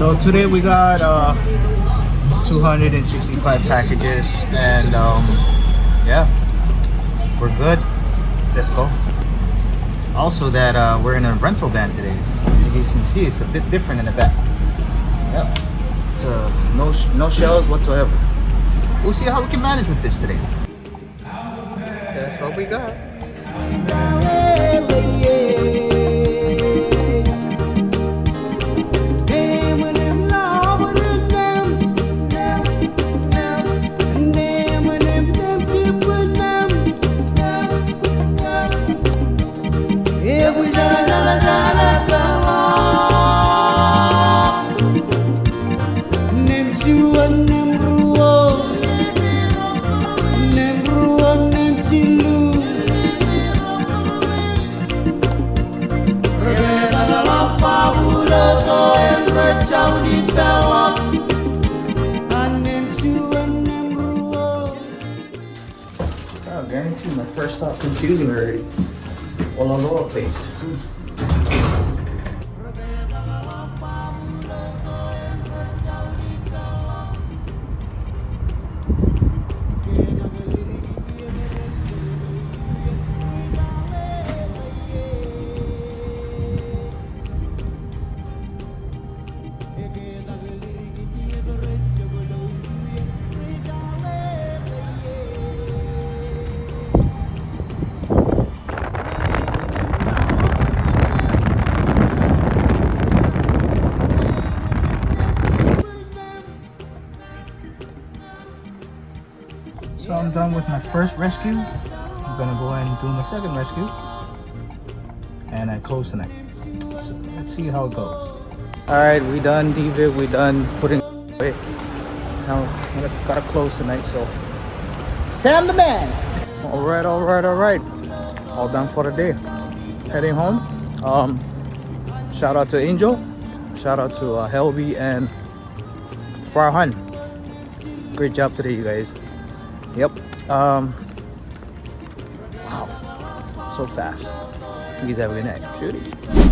So today we got 265 packages, and yeah, we're good. Let's go. Also, that we're in a rental van today. As you can see, it's a bit different in the back. Yep. It's no shells whatsoever. We'll see how we can manage with this today. That's what we got. I guarantee my first stop confusing already. All over the place. So I'm done with my first rescue. I'm gonna go ahead and do my second rescue, and I close tonight. So let's see how it goes. All right, we done DV, we done putting away. Now I gotta close tonight. So Sam the man. All right. All done for the day. Heading home. Shout out to Angel. Shout out to Helby and Farhan. Great job today, you guys. Yep. Wow. So fast. You guys have a good night. Shoot it.